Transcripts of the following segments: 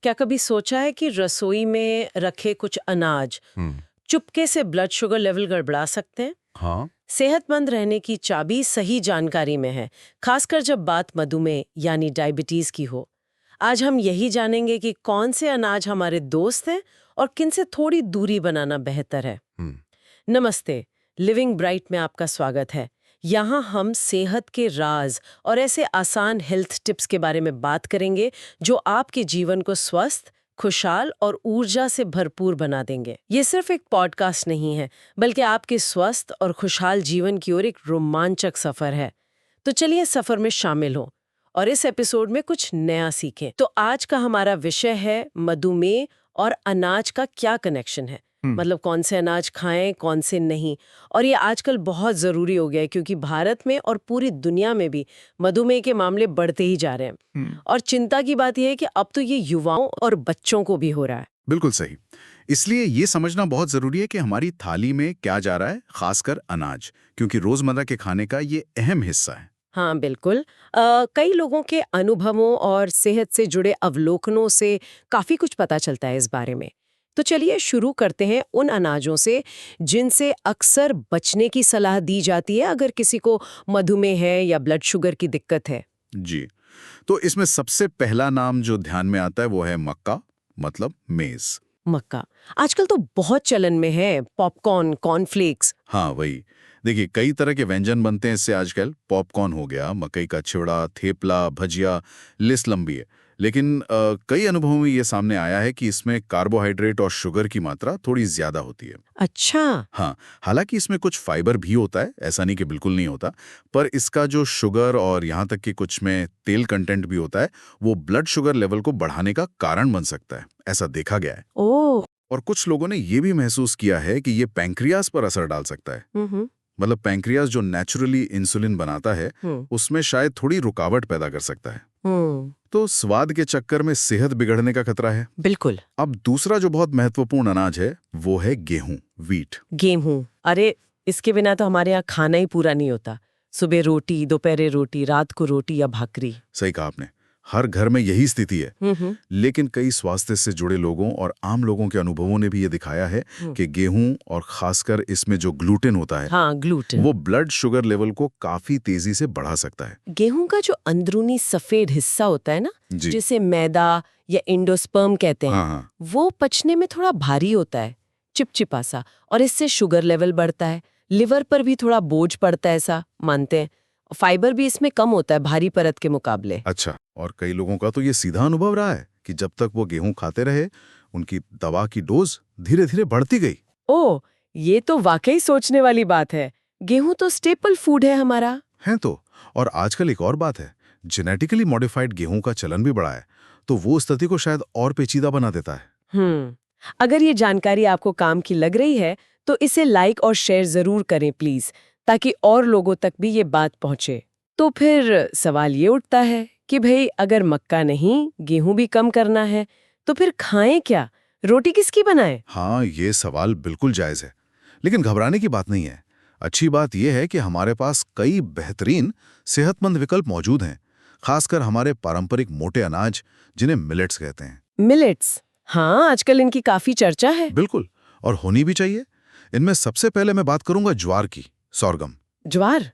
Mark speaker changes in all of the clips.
Speaker 1: क्या कभी सोचा है कि रसोई में रखे कुछ अनाज
Speaker 2: हम्म।
Speaker 1: चुपके से ब्लड शुगर लेवल गड़बड़ा सकते हैं?
Speaker 2: हाँ।
Speaker 1: सेहतमंद रहने की चाबी सही जानकारी में है, खासकर जब बात मधुमेह यानी डायबिटीज की हो। आज हम यही जानेंगे कि कौन से अनाज हमारे दोस्त हैं और किन से थोड़ी दूरी बनाना बेहतर है।
Speaker 2: हम्म।
Speaker 1: नमस्ते, लिविंग ब्राइट में आपका स्वागत है। यहाँ हम सेहत के राज और ऐसे आसान हेल्थ टिप्स के बारे में बात करेंगे जो आपके जीवन को स्वस्थ, खुशहाल और ऊर्जा से भरपूर बना देंगे। ये सिर्फ एक पॉडकास्ट नहीं है, बल्कि आपके स्वस्थ और खुशहाल जीवन की ओर एक रोमांचक सफर है। तो चलिए सफर में शामिल हो और इस एपिसोड में कुछ नया सीखें। तो आज का हमारा विषय है मधुमेह और अनाज का क्या कनेक्शन है। मतलब कौन से अनाज खाएं, कौन से नहीं। और ये आजकल बहुत ज़रूरी हो गया है क्योंकि भारत में और पूरी दुनिया में भी मधुमेह के मामले बढ़ते ही जा रहे हैं। और चिंता की बात यह है कि अब तो ये युवाओं और बच्चों को भी हो रहा है।
Speaker 2: बिल्कुल सही। इसलिए ये समझना बहुत जरूरी है कि हमारी थाली में क्या जा रहा है, खासकर अनाज, क्योंकि रोजमर्रा के खाने का ये अहम हिस्सा है।
Speaker 1: हाँ बिल्कुल। कई लोगों के अनुभवों और सेहत से जुड़े अवलोकनों से काफ़ी कुछ पता चलता है इस बारे में। तो चलिए शुरू करते हैं उन अनाजों से जिनसे अक्सर बचने की सलाह दी जाती है अगर किसी को मधुमेह है या ब्लड शुगर की दिक्कत है।
Speaker 2: जी। तो इसमें सबसे पहला नाम जो ध्यान में आता है वो है मक्का, मतलब मेज।
Speaker 1: मक्का आजकल तो बहुत चलन में है। Popcorn, cornflakes.
Speaker 2: हाँ, वही। देखिए, कई तरह के व्यंजन बनते हैं इससे आजकल। पॉपकॉर्न हो गया, मकई का चिवड़ा, थेपला, भजिया, लिस्ट लंबी है। लेकिन कई अनुभवों में ये सामने आया है कि इसमें कार्बोहाइड्रेट और शुगर की मात्रा थोड़ी ज्यादा होती है।
Speaker 1: अच्छा।
Speaker 2: हाँ, हालांकि इसमें कुछ फाइबर भी होता है, ऐसा नहीं कि बिल्कुल नहीं होता, पर इसका जो शुगर और यहाँ तक कि कुछ में तेल कंटेंट भी होता है, वो ब्लड शुगर लेवल को बढ़ाने का कारण बन सकता है, ऐसा देखा गया है।
Speaker 1: ओह।
Speaker 2: और कुछ लोगों ने ये भी महसूस किया है कि ये पैंक्रियाज पर असर डाल सकता है।
Speaker 1: हम्म।
Speaker 2: मतलब पैंक्रियाज जो नेचुरली इंसुलिन बनाता है, उसमें शायद थोड़ी रुकावट पैदा कर सकता है।
Speaker 1: हम्म।
Speaker 2: तो स्वाद के चक्कर में सेहत बिगड़ने का खतरा है।
Speaker 1: बिल्कुल।
Speaker 2: अब दूसरा जो बहुत महत्वपूर्ण अनाज है वो है गेहूं, वीट।
Speaker 1: गेहूं, अरे इसके बिना तो हमारे यहाँ खाना ही पूरा नहीं होता। सुबह रोटी, दोपहर रोटी, रात को रोटी या भाकरी।
Speaker 2: सही कहा आपने, हर घर में यही स्थिति है।
Speaker 1: हम्म।
Speaker 2: लेकिन कई स्वास्थ्य से जुड़े लोगों और आम लोगों के अनुभवों ने भी ये दिखाया है कि गेहूं और खासकर इसमें जो ग्लूटेन होता है,
Speaker 1: हाँ ग्लूटेन,
Speaker 2: वो ब्लड शुगर लेवल को काफी तेजी से बढ़ा सकता है।
Speaker 1: गेहूं का जो अंदरूनी सफेद हिस्सा होता है ना,
Speaker 2: जी।
Speaker 1: जिसे मैदा या एंडोस्पर्म कहते हैं,
Speaker 2: हाँ हाँ।
Speaker 1: वो पचने में थोड़ा भारी होता है, चिपचिपा सा, और इससे शुगर लेवल बढ़ता है। लिवर पर भी थोड़ा बोझ पड़ता है, ऐसा मानते हैं। फाइबर भी इसमें कम होता है भारी परत के मुकाबले।
Speaker 2: अच्छा, और कई लोगों का तो ये सीधा अनुभव रहा है कि जब तक वो गेहूं खाते रहे, उनकी दवा की डोज धीरे धीरे बढ़ती गई।
Speaker 1: ओह, ये तो वाकई सोचने वाली बात है। गेहूं तो स्टेपल फूड है हमारा।
Speaker 2: है तो। और आजकल एक और बात है, जेनेटिकली मॉडिफाइड गेहूं का चलन भी बढ़ा है, तो वो स्थिति को शायद और पेचीदा बना देता है।
Speaker 1: अगर ये जानकारी आपको काम की लग रही है तो इसे लाइक और शेयर जरूर करें प्लीज, ताकि और लोगों तक भी ये बात पहुंचे। तो फिर सवाल ये उठता है कि भाई अगर मक्का नहीं, गेहूं भी कम करना है तो फिर खाएं क्या? रोटी किसकी बनाएं?
Speaker 2: हाँ, ये सवाल बिल्कुल जायज है, लेकिन घबराने की बात नहीं है। अच्छी बात यह है कि हमारे पास कई बेहतरीन सेहतमंद विकल्प मौजूद हैं, खासकर हमारे पारंपरिक मोटे अनाज जिन्हें मिलेट्स कहते हैं।
Speaker 1: मिलेट्स, हाँ आजकल इनकी काफी चर्चा है।
Speaker 2: बिल्कुल, और होनी भी चाहिए। इनमें सबसे पहले मैं बात करूंगा ज्वार की, सोरगम।
Speaker 1: ज्वार?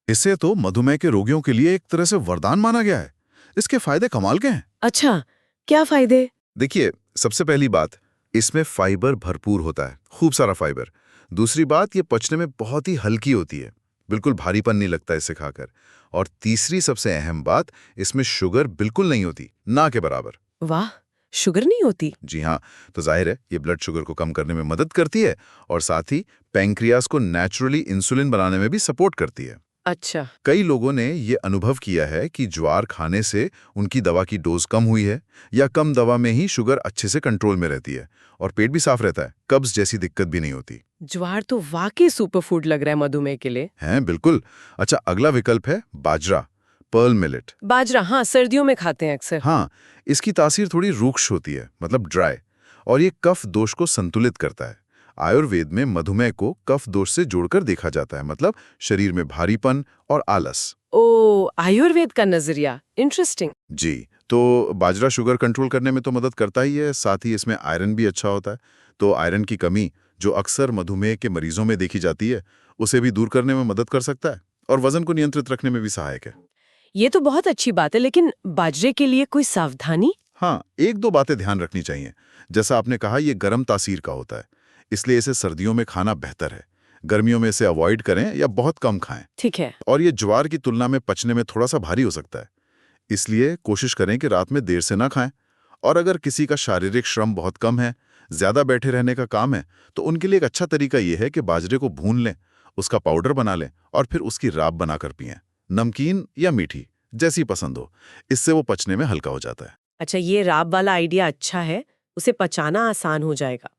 Speaker 2: इसे तो मधुमेह के रोगियों के लिए एक तरह से वरदान माना गया है। इसके फायदे कमाल के हैं।
Speaker 1: अच्छा, क्या फायदे?
Speaker 2: देखिए, सबसे पहली बात, इसमें फाइबर भरपूर होता है, खूब सारा फाइबर। दूसरी बात, ये पचने में बहुत ही हल्की होती है, बिल्कुल भारीपन नहीं लगता इसे खाकर। और तीसरी सबसे अहम बात, इसमें शुगर बिल्कुल नहीं होती, ना के बराबर।
Speaker 1: वाह, शुगर नहीं होती?
Speaker 2: जी हाँ, तो जाहिर है ये ब्लड शुगर को कम करने में मदद करती है और साथ ही पैंक्रियाज को नेचुरली इंसुलिन बनाने में भी सपोर्ट करती है।
Speaker 1: अच्छा।
Speaker 2: कई लोगों ने ये अनुभव किया है कि ज्वार खाने से उनकी दवा की डोज कम हुई है, या कम दवा में ही शुगर अच्छे से कंट्रोल में रहती है और पेट भी साफ रहता है, कब्ज जैसी दिक्कत भी नहीं होती।
Speaker 1: ज्वार तो वाकई सुपर फूड लग रहा है मधुमेह के लिए।
Speaker 2: हैं, बिल्कुल। अच्छा, अगला विकल्प है बाजरा, पर्ल मिलेट।
Speaker 1: बाजरा, हाँ सर्दियों में खाते हैं अक्सर।
Speaker 2: हाँ, इसकी तासीर थोड़ी रूक्ष होती है, मतलब ड्राई, और ये कफ दोष को संतुलित करता है। आयुर्वेद में मधुमेह को कफ दोष से जोड़कर देखा जाता है, मतलब शरीर में भारीपन और आलस।
Speaker 1: ओ, आयुर्वेद का नजरिया, इंटरेस्टिंग।
Speaker 2: जी, तो बाजरा शुगर कंट्रोल करने में तो मदद करता ही है, साथ ही इसमें आयरन भी अच्छा होता है। तो आयरन की कमी जो अक्सर मधुमेह के मरीजों में देखी जाती है, उसे भी दूर करने में मदद कर सकता है और वजन को नियंत्रित रखने में भी सहायक है।
Speaker 1: ये तो बहुत अच्छी बात है, लेकिन बाजरे के लिए कोई सावधानी?
Speaker 2: हाँ, एक दो बातें ध्यान रखनी चाहिए। जैसा आपने कहा, ये गर्म तासीर का होता है, इसलिए इसे सर्दियों में खाना बेहतर है। गर्मियों में इसे अवॉइड करें या बहुत कम खाएं।
Speaker 1: ठीक है।
Speaker 2: और ये ज्वार की तुलना में पचने में थोड़ा सा भारी हो सकता है, इसलिए कोशिश करें कि रात में देर से ना खाएं। और अगर किसी का शारीरिक श्रम बहुत कम है, ज्यादा बैठे रहने का काम है, तो उनके लिए एक अच्छा तरीका यह है कि बाजरे को भून लें, उसका पाउडर बना लें और फिर उसकी राब बनाकर पिएं। नमकीन या मीठी, जैसी पसंद हो। इससे वो पचने में हल्का हो जाता है।
Speaker 1: अच्छा, ये राब वाला आइडिया अच्छा है, उसे पचाना आसान हो जाएगा।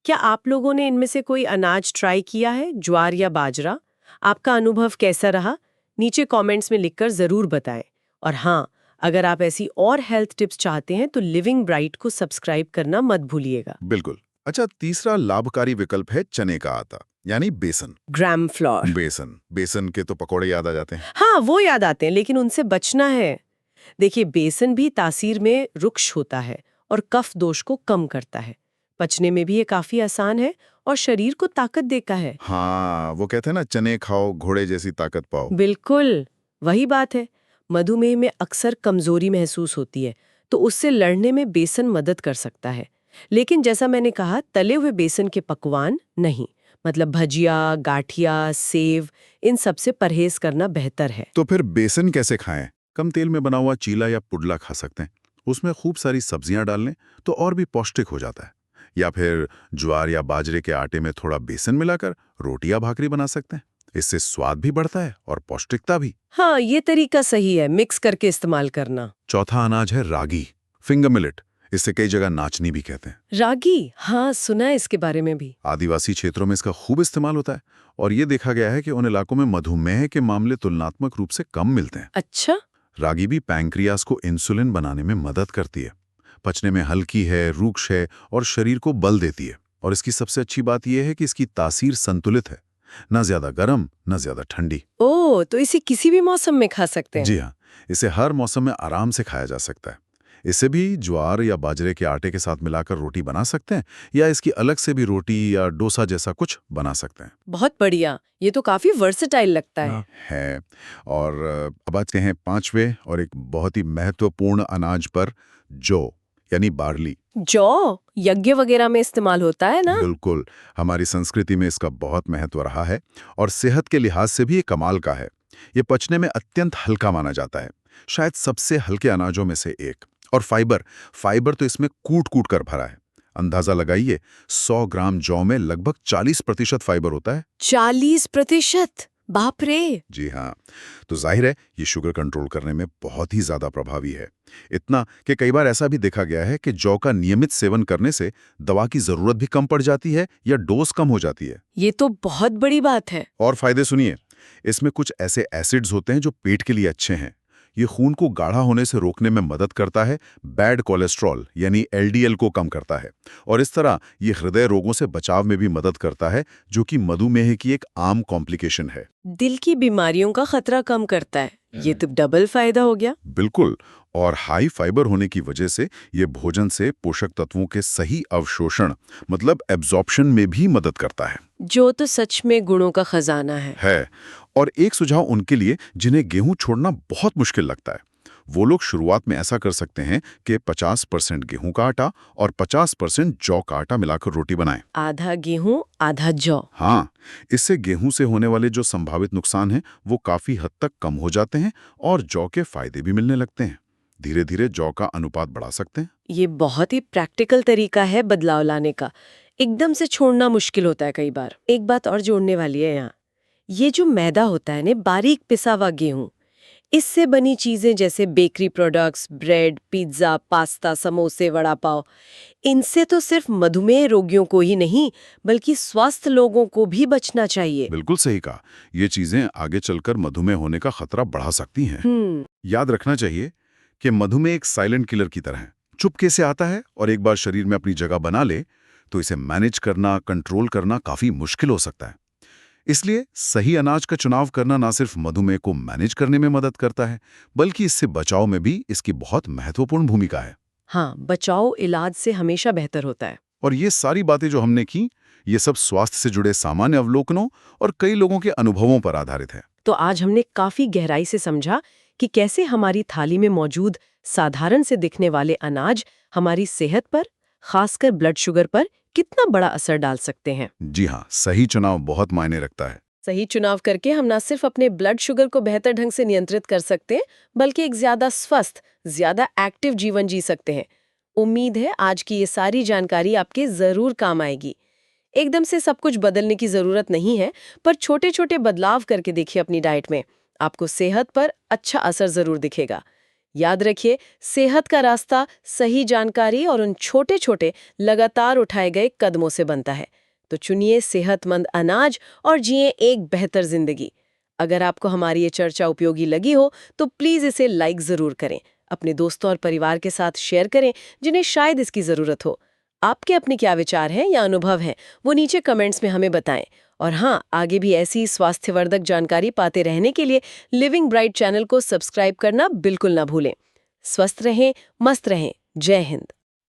Speaker 1: क्या आप लोगों ने इनमें से कोई अनाज ट्राई किया है, ज्वार या बाजरा? आपका अनुभव कैसा रहा? नीचे कमेंट्स में लिखकर जरूर बताएं। और हाँ, अगर आप ऐसी और हेल्थ टिप्स चाहते हैं तो लिविंग ब्राइट को सब्सक्राइब करना मत भूलिएगा।
Speaker 2: बिल्कुल। अच्छा, तीसरा लाभकारी विकल्प है चने का आटा, यानी बेसन।
Speaker 1: ग्राम फ्लोर।
Speaker 2: बेसन के तो पकौड़े याद आ जाते हैं।
Speaker 1: हाँ, वो याद आते हैं, लेकिन उनसे बचना है। देखिए, बेसन भी तासीर में रुक्ष होता है और कफ दोष को कम करता है। पचने में भी ये काफी आसान है और शरीर को ताकत देता है।
Speaker 2: हाँ, वो कहते हैं ना, चने खाओ घोड़े जैसी ताकत पाओ।
Speaker 1: बिल्कुल, वही बात है। मधुमेह में अक्सर कमजोरी महसूस होती है, तो उससे लड़ने में बेसन मदद कर सकता है। लेकिन जैसा मैंने कहा, तले हुए बेसन के पकवान नहीं, मतलब भजिया, गाठिया, सेव, इन सब से परहेज करना बेहतर है।
Speaker 2: तो फिर बेसन कैसे खाएं? कम तेल में बना हुआ चीला या पुडला खा सकते हैं। उसमें खूब सारी सब्जियां डाल लें तो और भी पौष्टिक हो जाता है। या फिर ज्वार या बाजरे के आटे में थोड़ा बेसन मिलाकर रोटी या भाकरी बना सकते हैं। इससे स्वाद भी बढ़ता है और पौष्टिकता भी।
Speaker 1: हाँ, ये तरीका सही है, मिक्स करके इस्तेमाल करना।
Speaker 2: चौथा अनाज है रागी, फिंगर मिलेट। इससे कई जगह नाचनी भी कहते हैं।
Speaker 1: रागी, हाँ सुना है इसके बारे में भी।
Speaker 2: आदिवासी क्षेत्रों में इसका खूब इस्तेमाल होता है और ये देखा गया है कि उन इलाकों में मधुमेह के मामले तुलनात्मक रूप से कम मिलते हैं।
Speaker 1: अच्छा।
Speaker 2: रागी भी पैंक्रियास को इंसुलिन बनाने में मदद करती है। पचने में हल्की है, रूक्ष है और शरीर को बल देती है। और इसकी सबसे अच्छी बात यह है कि इसकी तासीर संतुलित है, न ज्यादा गर्म न ज्यादा ठंडी।
Speaker 1: ओह, तो इसे किसी भी मौसम में खा सकते हैं?
Speaker 2: जी हाँ, इसे हर मौसम में आराम से खाया जा सकता है। इसे भी ज्वार या बाजरे के आटे के साथ मिलाकर रोटी बना सकते हैं या इसकी अलग से भी रोटी या डोसा जैसा कुछ बना सकते हैं।
Speaker 1: बहुत बढ़िया, ये तो काफी वर्सेटाइल लगता है।
Speaker 2: और अब आते हैं पांचवें और एक बहुत ही महत्वपूर्ण अनाज पर, जौ यानी बार्ली।
Speaker 1: जौ यज्ञ वगैरह में इस्तेमाल होता है ना?
Speaker 2: बिल्कुल, हमारी संस्कृति में इसका बहुत महत्व रहा है और सेहत के लिहाज से भी ये कमाल का है। ये पचने में अत्यंत हल्का माना जाता है, शायद सबसे हल्के अनाजों में से एक। और फाइबर तो इसमें कूट-कूट कर भरा है। अंदाजा लगाइए, 100 ग्राम जौ में लगभग 40% फाइबर होता है।
Speaker 1: 40%? बाप रे!
Speaker 2: जी हाँ, तो जाहिर है ये शुगर कंट्रोल करने में बहुत ही ज्यादा प्रभावी है। इतना कि कई बार ऐसा भी देखा गया है कि जौ का नियमित सेवन करने से दवा की जरूरत भी कम पड़ जाती है या डोज कम हो जाती है।
Speaker 1: ये तो बहुत बड़ी बात है।
Speaker 2: और फायदे सुनिए, इसमें कुछ ऐसे एसिड्स होते हैं जो पेट के लिए अच्छे हैं। ये खून को गाढ़ा होने से रोकने में मदद करता है, बैड कोलेस्ट्रॉल यानी एलडीएल को कम करता है और इस तरह ये हृदय रोगों से बचाव में भी मदद करता है, जो कि मधुमेह की एक आम कॉम्प्लिकेशन है।
Speaker 1: दिल की बीमारियों का खतरा कम करता है। ये तो डबल फायदा हो गया।
Speaker 2: बिल्कुल, और हाई फाइबर होने की वजह से ये भोजन से पोषक तत्वों के सही अवशोषण मतलब एब्जॉर्प्शन में भी मदद करता है,
Speaker 1: जो तो सच में गुणों का खजाना है।
Speaker 2: और एक सुझाव उनके लिए जिन्हें गेहूं छोड़ना बहुत मुश्किल लगता है, वो लोग शुरुआत में ऐसा कर सकते हैं कि 50% गेहूं का आटा और 50% जौ का आटा मिलाकर रोटी बनाएं।
Speaker 1: आधा गेहूं आधा जौ।
Speaker 2: हाँ, इससे गेहूं से होने वाले जो संभावित नुकसान हैं वो काफी हद तक कम हो जाते हैं और जौ के फायदे भी मिलने लगते हैं। धीरे धीरे जौ का अनुपात बढ़ा सकते हैं।
Speaker 1: ये बहुत ही प्रैक्टिकल तरीका है बदलाव लाने का। एकदम से छोड़ना मुश्किल होता है कई बार। एक बात और जोड़ने वाली है यहाँ, ये जो मैदा होता है ना, बारीक पिसा हुआ गेहूं, इससे बनी चीजें जैसे bakery products, bread, pizza, pasta, समोसे, वड़ा पाव, इनसे तो सिर्फ मधुमेह रोगियों को ही नहीं बल्कि स्वस्थ लोगों को भी बचना चाहिए।
Speaker 2: बिल्कुल सही कहा, ये चीजें आगे चलकर मधुमेह होने का खतरा बढ़ा सकती हैं। याद रखना चाहिए कि मधुमेह एक साइलेंट किलर की तरह है, चुपके से आता है और एक बार शरीर में अपनी जगह बना ले तो इसे मैनेज करना, कंट्रोल करना काफी मुश्किल हो सकता है। इसलिए सही अनाज का चुनाव करना ना सिर्फ मधुमेह को मैनेज करने में मदद करता है, बल्कि इससे बचाव में भी इसकी बहुत महत्वपूर्ण भूमिका है।
Speaker 1: हाँ, बचाव इलाज से हमेशा बेहतर होता है।
Speaker 2: और ये सारी बातें जो हमने की, ये सब स्वास्थ्य से जुड़े सामान्य अवलोकनों और कई लोगों के अनुभवों पर आधारित है।
Speaker 1: तो आज हमने काफी गहराई से समझा कि कैसे हमारी थाली में मौजूद साधारण से दिखने वाले अनाज हमारी सेहत पर, खासकर ब्लड शुगर पर कितना बड़ा असर डाल सकते हैं।
Speaker 2: जी हाँ, सही चुनाव बहुत मायने रखता है।
Speaker 1: सही चुनाव करके हम न सिर्फ अपने ब्लड शुगर को बेहतर ढंग से नियंत्रित कर सकते हैं, बल्कि एक ज्यादा स्वस्थ, ज्यादा एक्टिव जीवन जी सकते हैं। उम्मीद है आज की ये सारी जानकारी आपके जरूर काम आएगी। एकदम से सब कुछ बदलने की जरूरत नहीं है, पर छोटे छोटे बदलाव करके देखिए अपनी डाइट में, आपको सेहत पर अच्छा असर जरूर दिखेगा। याद रखिए, सेहत का रास्ता सही जानकारी और उन छोटे छोटे लगातार उठाए गए कदमों से बनता है। तो चुनिए सेहतमंद अनाज और जिए एक बेहतर जिंदगी। अगर आपको हमारी ये चर्चा उपयोगी लगी हो तो प्लीज इसे लाइक जरूर करें, अपने दोस्तों और परिवार के साथ शेयर करें जिन्हें शायद इसकी जरूरत हो। आपके अपने क्या विचार हैं या अनुभव हैं, वो नीचे कमेंट्स में हमें बताएं। और हाँ, आगे भी ऐसी स्वास्थ्यवर्धक जानकारी पाते रहने के लिए लिविंग ब्राइट चैनल को सब्सक्राइब करना बिल्कुल ना भूलें। स्वस्थ रहें, मस्त रहें। जय हिंद।